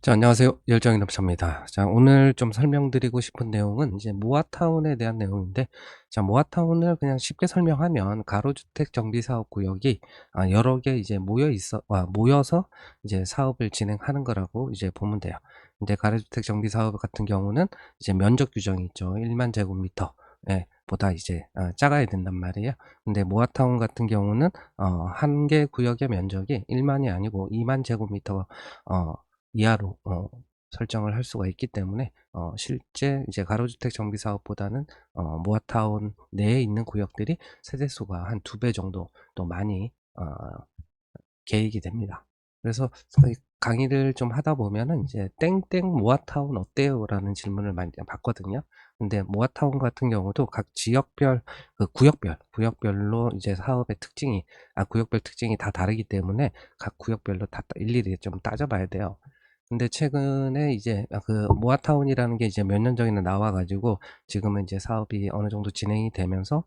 자, 안녕하세요. 열정이 넘쳐입니다. 자, 오늘 좀 설명드리고 싶은 내용은 이제 모아타운에 대한 내용인데, 자, 모아타운을 그냥 쉽게 설명하면 가로주택 정비사업 구역이 여러 개 이제 모여서 이제 사업을 진행하는 거라고 이제 보면 돼요. 근데 가로주택 정비사업 같은 경우는 이제 면적 규정이 있죠. 1만 제곱미터. 예, 보다 이제 작아야 된단 말이에요. 근데 모아타운 같은 경우는 한 개 구역의 면적이 1만이 아니고 2만 제곱미터 이하로 설정을 할 수가 있기 때문에 실제 이제 가로주택 정비 사업보다는 모아타운 내에 있는 구역들이 세대수가 한 2배 정도 또 많이 계획이 됩니다. 그래서 이 강의를 좀 하다 보면은 이제 "땡땡 모아타운 어때요?" 라는 질문을 많이 받거든요. 근데 모아타운 같은 경우도 각 지역별 그 구역별로 이제 사업의 특징이 구역별 특징이 다 다르기 때문에 각 구역별로 다 일일이 좀 따져 봐야 돼요. 근데 최근에 이제 그 모아타운이라는 게 이제 몇 년 전에는 나와 가지고 지금은 이제 사업이 어느 정도 진행이 되면서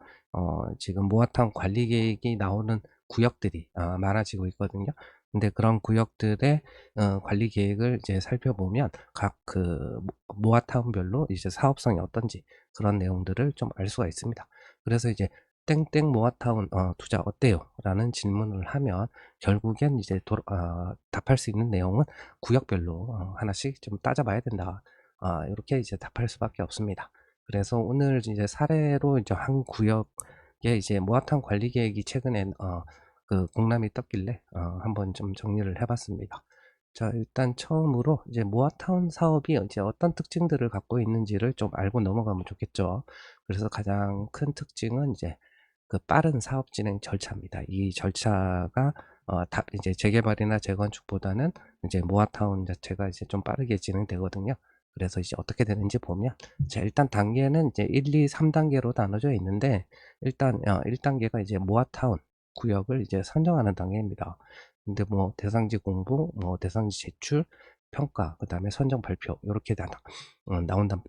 지금 모아타운 관리 계획이 나오는 구역들이 많아지고 있거든요. 근데 그런 구역들의 관리 계획을 이제 살펴보면 각 그 모아타운별로 이제 사업성이 어떤지 그런 내용들을 좀 알 수가 있습니다. 그래서 이제 "땡땡 모아타운 투자 어때요?" 라는 질문을 하면 결국엔 이제 답할 수 있는 내용은 구역별로 하나씩 좀 따져봐야 된다. 이렇게 이제 답할 수밖에 없습니다. 그래서 오늘 이제 사례로 이제 한 구역에 이제 모아타운 관리 계획이 최근에 그 공람이 떴길래 한번 좀 정리를 해봤습니다. 자, 일단 처음으로 이제 모아타운 사업이 이제 어떤 특징들을 갖고 있는지를 좀 알고 넘어가면 좋겠죠. 그래서 가장 큰 특징은 이제 그 빠른 사업 진행 절차입니다. 이 절차가 이제 재개발이나 재건축보다는 이제 모아타운 자체가 이제 좀 빠르게 진행되거든요. 그래서 이제 어떻게 되는지 보면, 자, 일단 단계는 이제 1, 2, 3단계로 나눠져 있는데, 일단 1단계가 이제 모아타운 구역을 이제 선정하는 단계입니다. 근데 뭐 대상지 공부, 뭐 대상지 제출, 평가, 그 다음에 선정 발표, 이렇게 나온단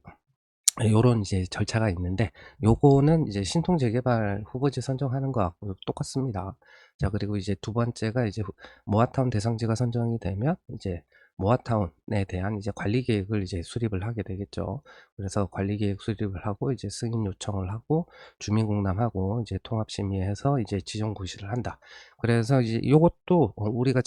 요런 이제 절차가 있는데, 요거는 이제 신통 재개발 후보지 선정하는 거하고 똑같습니다. 자, 그리고 이제 두 번째가 이제 모아타운 대상지가 선정이 되면 이제 모아타운에 대한 이제 관리 계획을 이제 수립을 하게 되겠죠. 그래서 관리 계획 수립을 하고 이제 승인 요청을 하고 주민공람하고 이제 통합심의해서 이제 지정 고시를 한다. 그래서 이제 요것도 우리가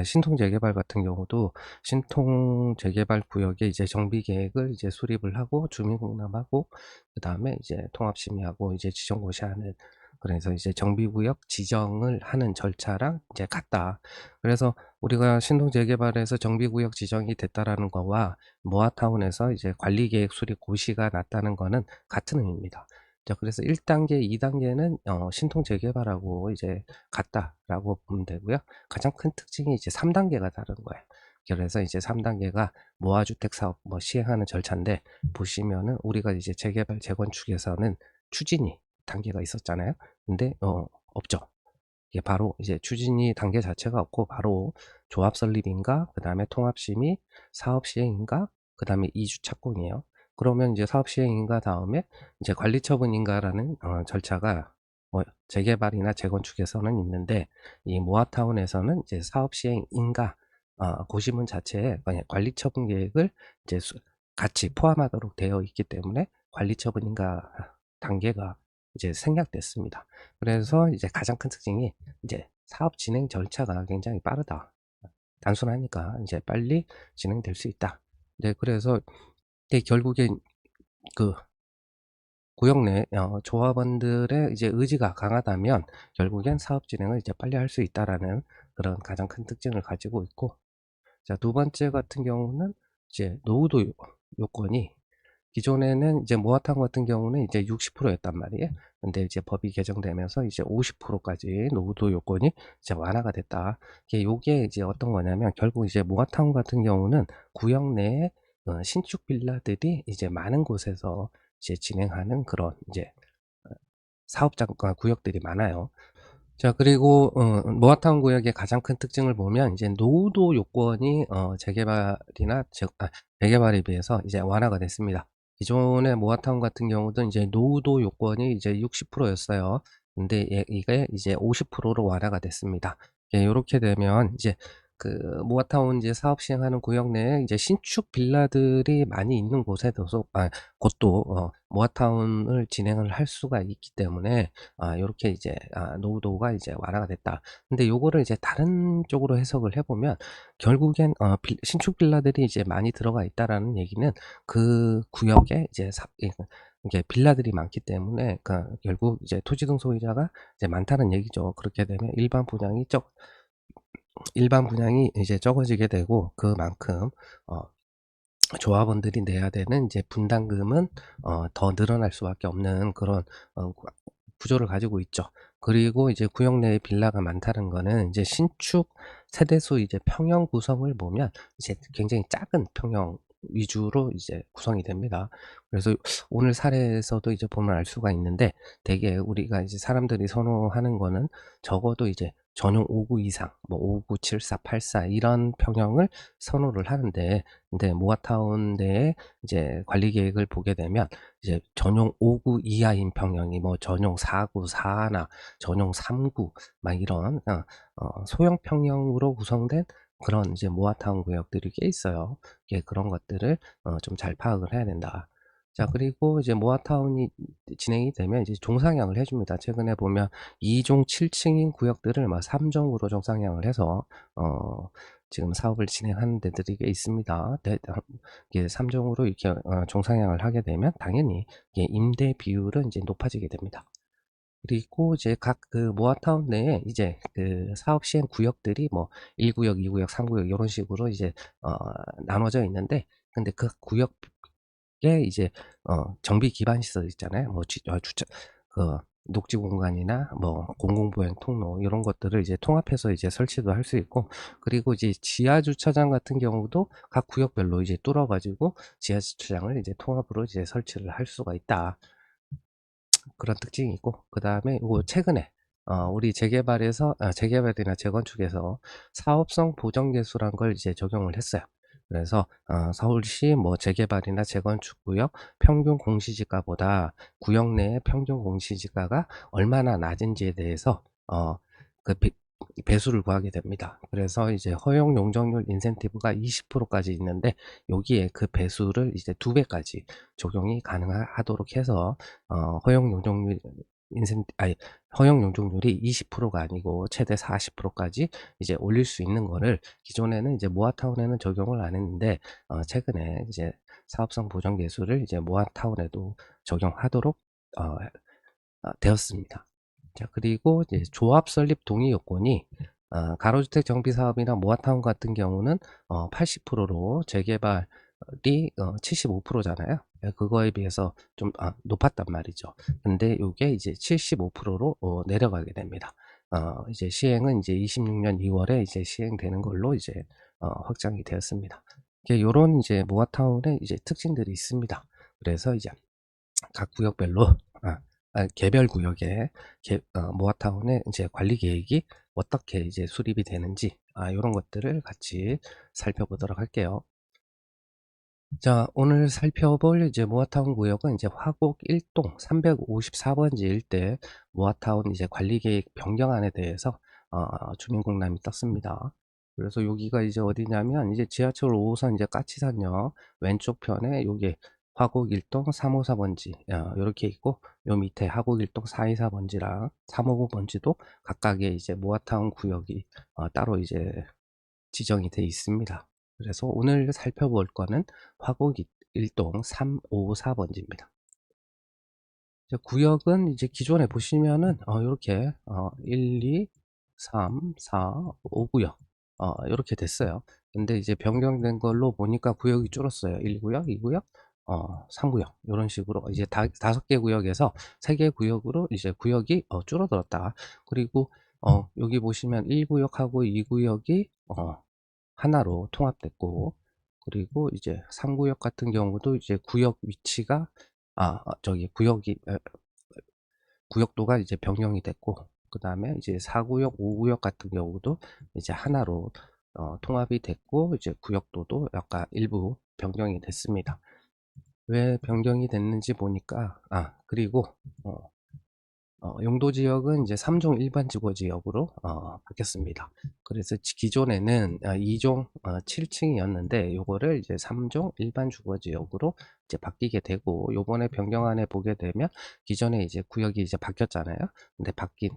신통 재개발 같은 경우도 신통 재개발 구역에 이제 정비 계획을 이제 수립을 하고 주민공람하고 그다음에 이제 통합심의하고 이제 지정고시하는, 그래서 이제 정비구역 지정을 하는 절차랑 이제 같다. 그래서 우리가 신통 재개발에서 정비구역 지정이 됐다라는 거와 모아타운에서 이제 관리계획 수립 고시가 났다는 거는 같은 의미입니다. 자, 그래서 1단계, 2단계는 신통 재개발하고 이제 같다라고 보면 되고요. 가장 큰 특징이 이제 3단계가 다른 거예요. 그래서 이제 3단계가 모아주택 사업 뭐 시행하는 절차인데, 보시면은 우리가 이제 재개발 재건축에서는 추진위 단계가 있었잖아요. 근데 없죠. 이게 바로 이제 추진위 단계 자체가 없고 바로 조합 설립인가, 그 다음에 통합심의, 사업 시행인가, 그 다음에 이주 착공이에요. 그러면 이제 사업 시행인가 다음에 이제 관리 처분인가라는 절차가 뭐 재개발이나 재건축에서는 있는데, 이 모아타운에서는 이제 사업 시행인가 고시문 자체에 관리 처분 계획을 이제 같이 포함하도록 되어 있기 때문에 관리 처분인가 단계가 이제 생략됐습니다. 그래서 이제 가장 큰 특징이 이제 사업 진행 절차가 굉장히 빠르다. 단순하니까 이제 빨리 진행될 수 있다. 네, 그래서 이게 결국에 그 구역 내 조합원들의 이제 의지가 강하다면 결국엔 사업 진행을 이제 빨리 할 수 있다라는 그런 가장 큰 특징을 가지고 있고, 자, 두 번째 같은 경우는 이제 노후도 요건이, 기존에는 이제 모아타운 같은 경우는 이제 60%였단 말이에요. 근데 이제 법이 개정되면서 이제 50%까지 노후도 요건이 이제 완화가 됐다. 요게 이제 어떤 거냐면, 결국 이제 모아타운 같은 경우는 구역 내에 신축 빌라들이 이제 많은 곳에서 이제 진행하는 그런 이제 사업장과 구역들이 많아요. 자, 그리고 모아타운 구역의 가장 큰 특징을 보면 이제 노후도 요건이 재개발에 비해서 이제 완화가 됐습니다. 기존의 모아타운 같은 경우도 이제 노후도 요건이 이제 60%였어요. 근데 이게 이제 50%로 완화가 됐습니다. 예, 요렇게 되면 이제 그 모아타운 이제 사업 시행하는 구역 내에 이제 신축 빌라들이 많이 있는 곳도 모아타운을 진행을 할 수가 있기 때문에 요렇게 이제 노후도가 이제 완화가 됐다. 근데 요거를 이제 다른 쪽으로 해석을 해 보면 결국엔 신축 빌라들이 이제 많이 들어가 있다라는 얘기는 그 구역에 이제 이게 빌라들이 많기 때문에 그러니까 결국 이제 토지 등 소유자가 이제 많다는 얘기죠. 그렇게 되면 일반 분양이 이제 적어지게 되고 그만큼 어 조합원들이 내야 되는 이제 분담금은 더 늘어날 수밖에 없는 그런 구조를 가지고 있죠. 그리고 이제 구역 내에 빌라가 많다는 거는 이제 신축 세대수 이제 평형 구성을 보면 이제 굉장히 작은 평형 위주로 이제 구성이 됩니다. 그래서 오늘 사례에서도 이제 보면 알 수가 있는데 대개 우리가 이제 사람들이 선호하는 거는 적어도 이제 전용 5구 이상 뭐 5구, 74, 84 이런 평형을 선호를 하는데 근데 모아타운 내에 이제 관리 계획을 보게 되면 이제 전용 5구 이하인 평형이 뭐 전용 4구, 4나 전용 3구 막 이런 소형 평형으로 구성된 그런 이제 모아타운 구역들이 꽤 있어요. 예, 그런 것들을 좀 잘 파악을 해야 된다. 자, 그리고 이제 모아타운이 진행이 되면 이제 종상향을 해줍니다. 최근에 보면 2종 7층인 구역들을 막 3종으로 종상향을 해서 지금 사업을 진행하는 데들이 꽤 있습니다. 이게 3종으로 이렇게 종상향을 하게 되면 당연히 이게 임대 비율은 이제 높아지게 됩니다. 그리고 이제 각 그 모아타운 내에 이제 그 사업 시행 구역들이 뭐 1구역, 2구역, 3구역 이런 식으로 이제 어 나눠져 있는데 근데 그 구역에 이제 정비 기반 시설 있잖아요. 뭐 주차 그 녹지 공간이나 뭐 공공보행 통로 이런 것들을 이제 통합해서 이제 설치도 할 수 있고 그리고 이제 지하 주차장 같은 경우도 각 구역별로 이제 뚫어 가지고 지하 주차장을 이제 통합으로 이제 설치를 할 수가 있다. 그런 특징이 있고 그다음에 요거 최근에 우리 재개발이나 재건축에서 사업성 보정계수란 걸 이제 적용을 했어요. 그래서 서울시 뭐 재개발이나 재건축 구역 평균 공시지가보다 구역 내의 평균 공시지가가 얼마나 낮은지에 대해서 그 배수를 구하게 됩니다. 그래서 이제 허용 용적률 인센티브가 20%까지 있는데 여기에 그 배수를 이제 2배까지 적용이 가능하도록 해서 허용 용적률 아니 허용 용적률이 20%가 아니고 최대 40%까지 이제 올릴 수 있는 거를 기존에는 이제 모아타운에는 적용을 안 했는데 최근에 이제 사업성 보정 계수를 이제 모아타운에도 적용하도록 어, 되었습니다. 자, 그리고 이제 조합 설립 동의 요건이 가로주택 정비 사업이나 모아타운 같은 경우는 80%로 재개발이 75%잖아요. 그거에 비해서 좀 높았단 말이죠. 근데 이게 이제 75%로 내려가게 됩니다. 이제 시행은 이제 26년 2월에 이제 시행되는 걸로 이제 확정이 되었습니다. 이런 이제 모아타운의 이제 특징들이 있습니다. 그래서 이제 각 구역별로 개별 구역에 모아타운의 이제 관리 계획이 어떻게 이제 수립이 되는지 이런 것들을 같이 살펴보도록 할게요. 자, 오늘 살펴볼 이제 모아타운 구역은 이제 화곡 1동 354번지 일대 모아타운 이제 관리 계획 변경안에 대해서 주민공람이 떴습니다. 그래서 여기가 이제 어디냐면 이제 지하철 5호선 이제 까치산역 왼쪽 편에 여기 화곡 1동 354번지 이렇게 있고 요 밑에 화곡 1동 424번지랑 359번지도 각각의 이제 모아타운 구역이 따로 이제 지정이 돼 있습니다. 그래서 오늘 살펴볼 거는 화곡 1동 354번지입니다. 구역은 이제 기존에 보시면은 이렇게 1, 2, 3, 4, 5구역 이렇게 됐어요. 근데 이제 변경된 걸로 보니까 구역이 줄었어요. 1구역, 2구역, 3구역 이런 식으로 이제 5개 구역에서 3개 구역으로 이제 구역이 줄어들었다. 그리고 여기 보시면 1구역하고 2구역이 하나로 통합됐고 그리고 이제 3구역 같은 경우도 이제 구역 위치가 저기 구역도가 이제 변경이 됐고 그 다음에 이제 4구역, 5구역 같은 경우도 이제 하나로 통합이 됐고 이제 구역도도 약간 일부 변경이 됐습니다. 왜 변경이 됐는지 보니까 그리고 용도 지역은 이제 3종 일반 주거 지역으로 바뀌었습니다. 그래서 기존에는 2종 7층이었는데 요거를 이제 3종 일반 주거 지역으로 이제 바뀌게 되고, 요번에 변경안에 보게 되면 기존에 이제 구역이 이제 바뀌었잖아요. 근데 바뀐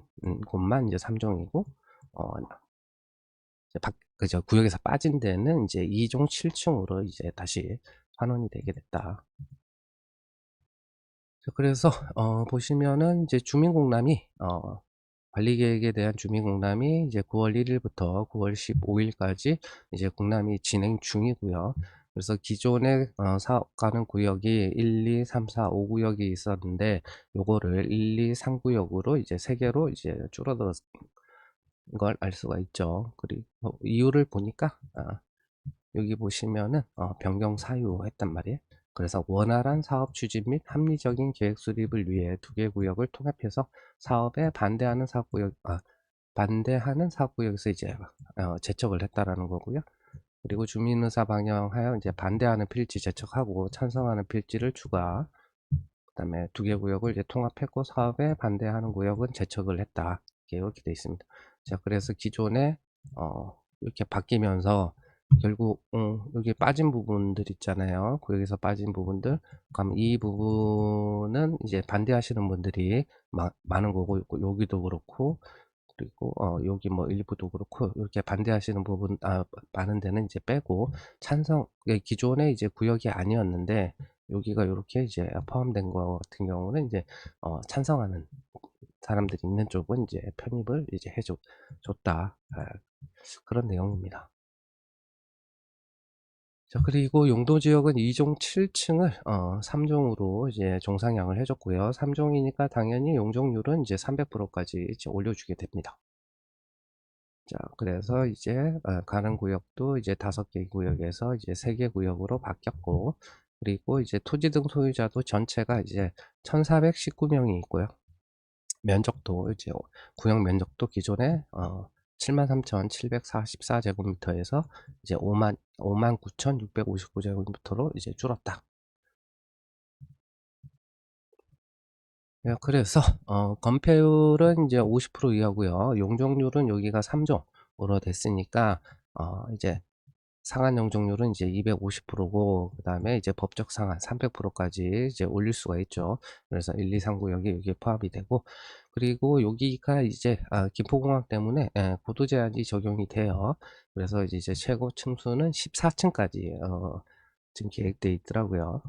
곳만 이제 3종이고, 이제 그죠, 구역에서 빠진 데는 이제 2종 7층으로 이제 다시 환원이 되게 됐다. 그래서 보시면은 이제 주민공람이 관리계획에 대한 주민공람이 이제 9월 1일부터 9월 15일까지 이제 공람이 진행 중이고요. 그래서 기존에 사업가는 구역이 1, 2, 3, 4, 5구역이 있었는데 요거를 1, 2, 3구역으로 이제 3개로 이제 줄어들었 걸 알 수가 있죠. 그리고 이유를 보니까 여기 보시면은 변경 사유했단 말이에요. 그래서 원활한 사업 추진 및 합리적인 계획 수립을 위해 두 개 구역을 통합해서 사업에 반대하는 사업구역에서 이제 제척을 했다라는 거고요. 그리고 주민의사 반영하여 이제 반대하는 필지 제척하고 찬성하는 필지를 추가. 그다음에 두 개 구역을 이제 통합했고 사업에 반대하는 구역은 제척을 했다. 이렇게 돼 있습니다. 자, 그래서 기존에 이렇게 바뀌면서 결국 여기 빠진 부분들 있잖아요. 구역에서 빠진 부분들. 그럼 이 부분은 이제 반대하시는 분들이 많은 거고, 여기도 그렇고, 그리고 여기 뭐 일부도 그렇고 이렇게 반대하시는 부분 많은 데는 이제 빼고, 찬성 기존에 이제 구역이 아니었는데 여기가 이렇게 이제 포함된 거 같은 경우는 이제 찬성하는 사람들이 있는 쪽은 이제 편입을 이제 줬다. 그런 내용입니다. 자, 그리고 용도 지역은 2종 7층을 3종으로 이제 종상향을 해줬고요. 3종이니까 당연히 용적률은 이제 300%까지 이제 올려주게 됩니다. 자, 그래서 이제 가는 구역도 이제 5개 구역에서 이제 3개 구역으로 바뀌었고, 그리고 이제 토지 등 소유자도 전체가 이제 1419명이 있고요. 면적도 이제 구역 면적도 기존에 73,744제곱미터에서 이제 59,659제곱미터로 이제 줄었다. 그래서 건폐율은 이제 50% 이하고요. 용적률은 여기가 3종으로 됐으니까 이제 상한 용적률은 이제 250%고, 그 다음에 이제 법적 상한 300%까지 이제 올릴 수가 있죠. 그래서 1, 2, 3구역이 여기에 포함이 되고, 그리고 여기가 이제 김포공항 때문에 고도 제한이 적용이 돼요. 그래서 이제 최고 층수는 14층까지 지금 계획되어 있더라고요.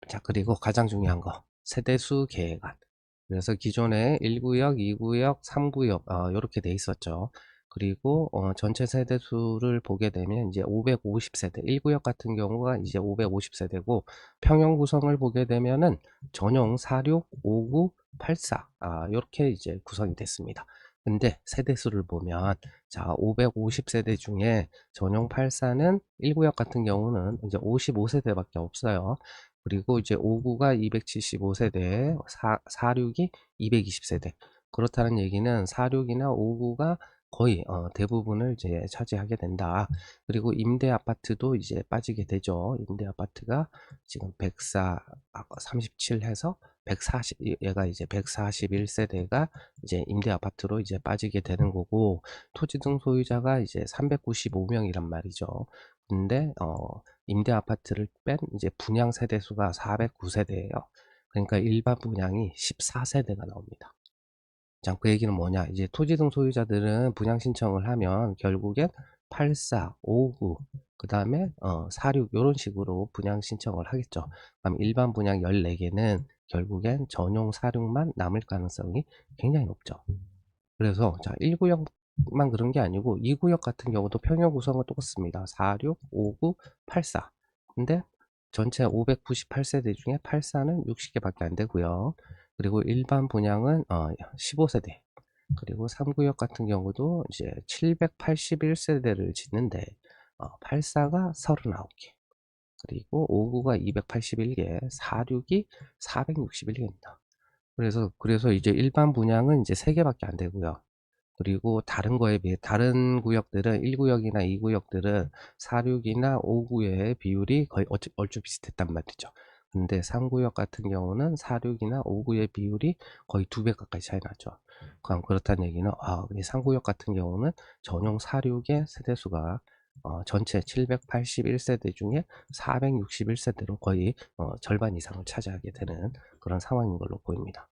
자, 그리고 가장 중요한 거, 세대수 계획안. 그래서 기존에 1구역, 2구역, 3구역 이렇게 돼 있었죠. 그리고 전체 세대수를 보게 되면 이제 550세대, 1구역 같은 경우가 이제 550세대고, 평형 구성을 보게 되면은 전용 46, 59, 84 이렇게 이제 구성이 됐습니다. 근데 세대수를 보면, 자, 550세대 중에 전용 84는 1구역 같은 경우는 이제 55세대밖에 없어요. 그리고 이제 59가 275세대, 46이 220세대. 그렇다는 얘기는 46이나 59가 거의 대부분을 이제 차지하게 된다. 그리고 임대 아파트도 이제 빠지게 되죠. 임대 아파트가 지금 104, 37 해서 140, 얘가 이제 141세대가 이제 임대 아파트로 이제 빠지게 되는 거고, 토지 등 소유자가 이제 395명이란 말이죠. 근데 임대 아파트를 뺀 이제 분양 세대 수가 409세대예요. 그러니까 일반 분양이 14세대가 나옵니다. 자, 그 얘기는 뭐냐? 이제 토지 등 소유자들은 분양 신청을 하면 결국엔 84, 59, 그 다음에 46 이런 식으로 분양 신청을 하겠죠. 그럼 일반 분양 14개는 결국엔 전용 46만 남을 가능성이 굉장히 높죠. 그래서 자, 1구역만 그런 게 아니고 2구역 같은 경우도 평형 구성은 똑같습니다. 46, 59, 84. 근데 전체 598세대 중에 84는 60개밖에 안 되고요. 그리고 일반 분양은 15세대. 그리고 3구역 같은 경우도 이제 781세대를 짓는데 84가 39개. 그리고 59가 281개, 46이 461개입니다. 그래서 이제 일반 분양은 이제 3개밖에 안 되고요. 그리고 다른 거에 비해 다른 구역들은 1구역이나 2구역들은 46이나 5구의 비율이 거의 얼추 비슷했단 말이죠. 근데 상구역 같은 경우는 4-6이나 5구의 비율이 거의 2배 가까이 차이 나죠. 그럼 그렇다는 얘기는 이 상구역 같은 경우는 전용 4-6의 세대수가 전체 781세대 중에 461세대로 거의 절반 이상을 차지하게 되는 그런 상황인 걸로 보입니다.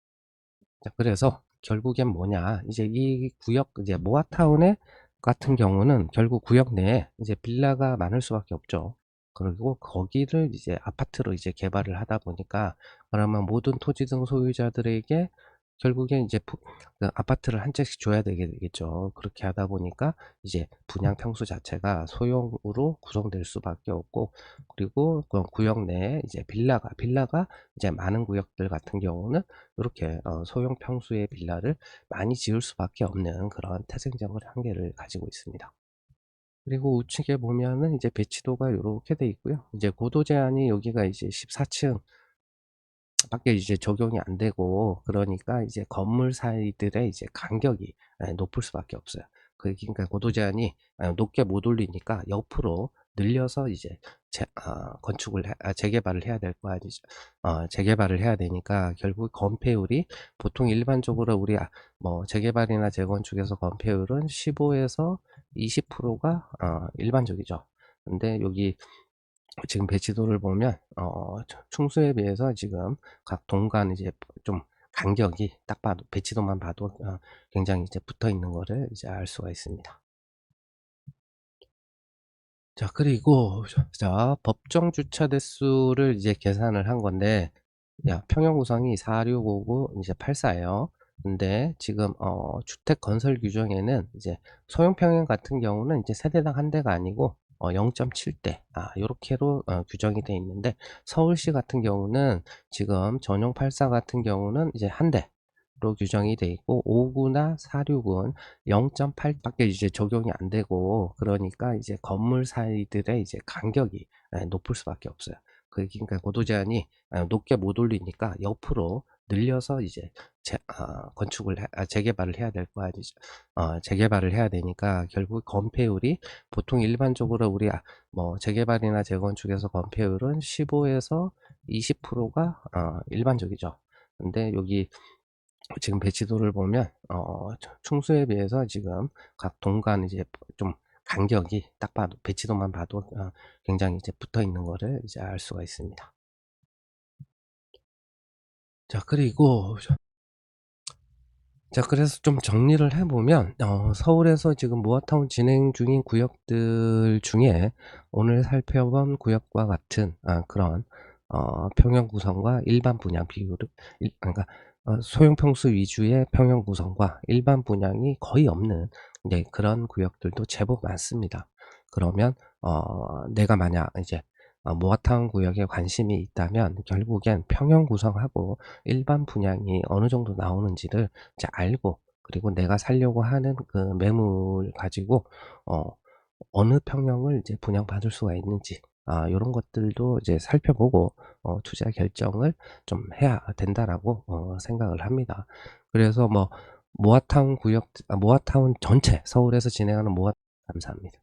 자, 그래서 결국엔 뭐냐, 이제 이 구역, 이제 모아타운에 같은 경우는 결국 구역 내에 이제 빌라가 많을 수밖에 없죠. 그리고 거기를 이제 아파트로 이제 개발을 하다 보니까, 그러면 모든 토지 등 소유자들에게 결국엔 이제 그 아파트를 한 채씩 줘야 되겠죠. 그렇게 하다 보니까 이제 분양 평수 자체가 소형으로 구성될 수밖에 없고, 그리고 그 구역 내에 이제 빌라가 이제 많은 구역들 같은 경우는 이렇게 소형 평수의 빌라를 많이 지을 수밖에 없는 그런 태생적인 한계를 가지고 있습니다. 그리고 우측에 보면은 이제 배치도가 이렇게 돼 있고요. 이제 고도 제한이 여기가 이제 14층 밖에 이제 적용이 안 되고, 그러니까 이제 건물 사이들의 이제 간격이 높을 수밖에 없어요. 그러니까 고도 제한이 높게 못 올리니까 옆으로 늘려서 이제 재개발을 해야 될 거 아니죠. 재개발을 해야 되니까 결국 건폐율이 보통 일반적으로 우리 뭐 재개발이나 재건축에서 건폐율은 15에서 20%가 일반적이죠. 근데 여기 지금 배치도를 보면 충수에 비해서 지금 각 동간 이제 좀 간격이 딱 봐도, 배치도만 봐도 굉장히 이제 붙어 있는 거를 이제 알 수가 있습니다. 자, 그리고 자, 법정 주차 대수를 이제 계산을 한 건데, 평형 구성이 4659 이제 84예요. 근데 지금 주택 건설 규정에는 이제 소형 평형 같은 경우는 이제 세대당 한 대가 아니고 0.7대 요렇게로 규정이 되어 있는데, 서울시 같은 경우는 지금 전용 84 같은 경우는 이제 한 대로 규정이 되어 있고, 59나 46은 0.8 밖에 이제 적용이 안 되고, 그러니까 이제 건물 사이들의 이제 간격이 높을 수밖에 없어요. 그러니까 고도 제한이 높게 못 올리니까 옆으로 늘려서 이제 재개발을 해야 될 거 아니죠. 재개발을 해야 되니까 결국 건폐율이 보통 일반적으로 우리 뭐 재개발이나 재건축에서 건폐율은 15에서 20%가 일반적이죠. 근데 여기 지금 배치도를 보면 충수에 비해서 지금 각 동간 이제 좀 간격이 딱 봐도, 배치도만 봐도 굉장히 이제 붙어 있는 거를 이제 알 수가 있습니다. 자, 그리고 그래서 좀 정리를 해보면 서울에서 지금 모아타운 진행 중인 구역들 중에 오늘 살펴본 구역과 같은 그런 평형 구성과 일반 분양 비율을 그러니까 소형 평수 위주의 평형 구성과 일반 분양이 거의 없는 그런 구역들도 제법 많습니다. 그러면 내가 만약 이제 모아타운 구역에 관심이 있다면 결국엔 평형 구성하고 일반 분양이 어느 정도 나오는지를 이제 알고, 그리고 내가 살려고 하는 그 매물 가지고 어느 평형을 이제 분양받을 수가 있는지 요런 것들도 이제 살펴보고 투자 결정을 좀 해야 된다라고 생각을 합니다. 그래서 뭐 모아타운 구역 모아타운 전체, 서울에서 진행하는 감사합니다.